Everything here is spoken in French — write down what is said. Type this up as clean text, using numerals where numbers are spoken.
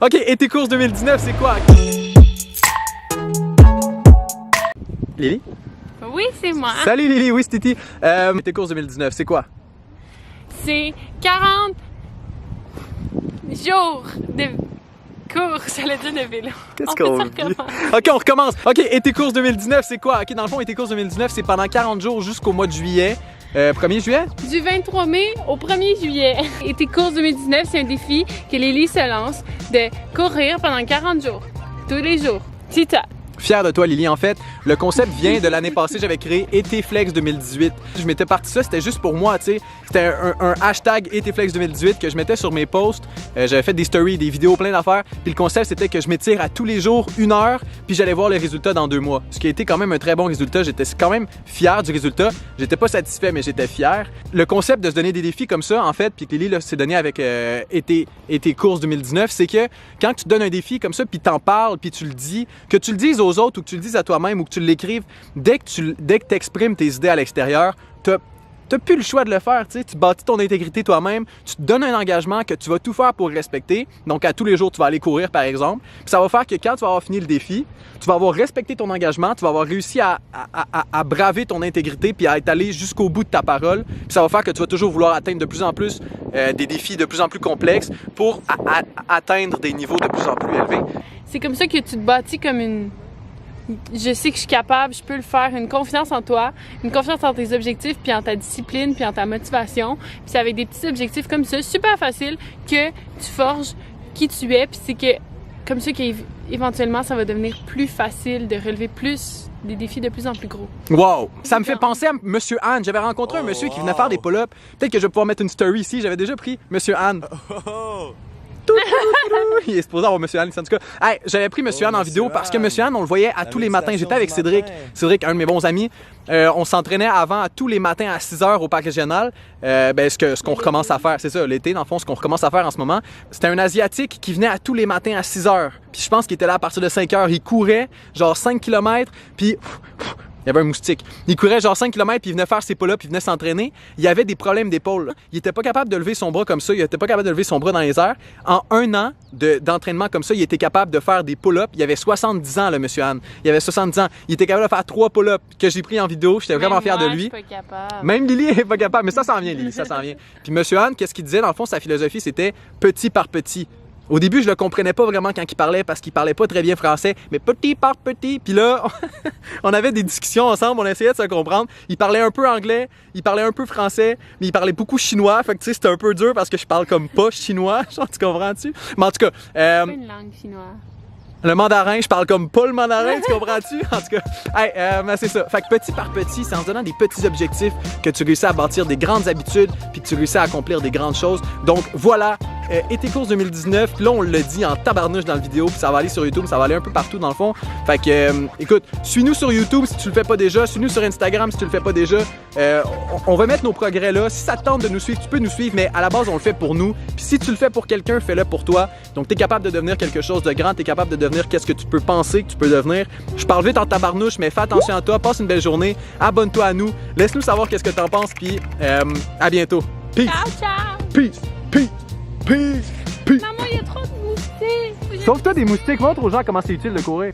Ok, et tes courses 2019, c'est quoi? Lily? Oui, c'est moi. Salut Lily, oui c'est Titi. Tes courses 2019, c'est quoi? C'est 40 jours de course, j'allais dire de vélo. Qu'est-ce qu'on dit? Ok, on recommence. Ok, et tes courses 2019, c'est quoi? Ok, dans le fond, et tes courses 2019, c'est pendant 40 jours jusqu'au mois de juillet. 1er juillet? Du 23 mai au 1er juillet. Et tes courses 2019, c'est un défi que Lily se lance de courir pendant 40 jours. Tous les jours. Tita. Fier de toi, Lily. En fait, le concept vient de l'année passée. J'avais créé ETFlex 2018. Je m'étais parti ça, c'était juste pour moi, tu sais. C'était un hashtag ETFlex 2018 que je mettais sur mes posts. J'avais fait des stories, des vidéos, plein d'affaires. Puis le concept, c'était que je m'étire à tous les jours 1 heure, puis j'allais voir les résultats dans 2 mois. Ce qui a été quand même un très bon résultat. J'étais quand même fier du résultat. J'étais pas satisfait, mais j'étais fier. Le concept de se donner des défis comme ça, en fait, puis que Lily s'est donné avec tes courses 2019, c'est que quand tu te donnes un défi comme ça, puis t'en parles, puis tu le dis, que tu le dises aux autres ou que tu le dises à toi-même ou que tu l'écrives, dès que tu exprimes tes idées à l'extérieur, t'as plus le choix de le faire, tu sais. Tu bâtis ton intégrité toi-même, tu te donnes un engagement que tu vas tout faire pour respecter. Donc, à tous les jours, tu vas aller courir, par exemple. Puis ça va faire que quand tu vas avoir fini le défi, tu vas avoir respecté ton engagement, tu vas avoir réussi à braver ton intégrité puis à être allé jusqu'au bout de ta parole. Puis ça va faire que tu vas toujours vouloir atteindre de plus en plus des défis de plus en plus complexes pour atteindre des niveaux de plus en plus élevés. C'est comme ça que tu te bâtis comme une... Je sais que je suis capable, je peux le faire, une confiance en toi, une confiance en tes objectifs, puis en ta discipline, puis en ta motivation. Puis c'est avec des petits objectifs comme ça, super facile, que tu forges qui tu es. Puis c'est que comme ça qu'éventuellement, ça va devenir plus facile de relever plus des défis de plus en plus gros. Wow! Ça me fait penser à Monsieur Anne. J'avais rencontré un monsieur qui venait faire des pull-ups. Peut-être que je vais pouvoir mettre une story ici. J'avais déjà pris Monsieur Anne. Il est supposé avoir Monsieur Anne, en tout cas. Hey, j'avais pris Monsieur Anne en vidéo parce que Monsieur Anne, on le voyait à tous les matins. J'étais avec Cédric. Cédric, un de mes bons amis. On s'entraînait avant à tous les matins à 6 h au parc régional. Ce qu'on recommence à faire, c'est ça, l'été, dans le fond, ce qu'on recommence à faire en ce moment. C'était un Asiatique qui venait à tous les matins à 6 h. Puis je pense qu'il était là à partir de 5 h. Il courait genre 5 km, puis... Il y avait un moustique. Il courait genre 5 km, puis il venait faire ses pull-ups, puis il venait s'entraîner. Il avait des problèmes d'épaule. Il était pas capable de lever son bras comme ça. Il était pas capable de lever son bras dans les airs. En 1 an d'entraînement comme ça, il était capable de faire des pull-ups. Il avait 70 ans, le monsieur Anne. Il avait 70 ans. Il était capable de faire 3 pull-ups que j'ai pris en vidéo. J'étais vraiment fier de lui. Je suis pas capable. Même Lily est pas capable. Mais ça s'en vient, Lily. Ça s'en vient. Puis monsieur Anne, qu'est-ce qu'il disait? Dans le fond, sa philosophie, c'était petit par petit. Au début, je le comprenais pas vraiment quand il parlait parce qu'il parlait pas très bien français, mais petit par petit. Puis là, on avait des discussions ensemble, on essayait de se comprendre. Il parlait un peu anglais, il parlait un peu français, mais il parlait beaucoup chinois. Fait que tu sais, c'était un peu dur parce que je parle comme pas chinois. Genre, tu comprends-tu? Mais en tout cas, C'est pas une langue chinoise. le mandarin, je parle comme pas le mandarin, tu comprends-tu? En tout cas, c'est ça. Fait que petit par petit, c'est en se donnant des petits objectifs que tu réussis à bâtir des grandes habitudes puis que tu réussis à accomplir des grandes choses. Donc voilà, été course 2019. Là, on l'a dit en tabarnouche dans la vidéo, puis ça va aller sur YouTube, ça va aller un peu partout dans le fond. Fait que, écoute, suis-nous sur YouTube si tu le fais pas déjà, suis-nous sur Instagram si tu le fais pas déjà. On va mettre nos progrès là. Si ça te tente de nous suivre, tu peux nous suivre, mais à la base, on le fait pour nous. Puis si tu le fais pour quelqu'un, fais-le pour toi. Donc, tu es capable de devenir quelque chose de grand, tu es capable de devenir qu'est-ce que tu peux penser que tu peux devenir. Je parle vite en tabarnouche, mais fais attention à toi, passe une belle journée, abonne-toi à nous, laisse-nous savoir qu'est-ce que t'en penses, puis à bientôt. Peace! Ciao, ciao! Peace! Peace! Peace! Peace! Maman, il y a trop de moustiques! Sauve-toi des moustiques, montre aux gens comment c'est utile de courir.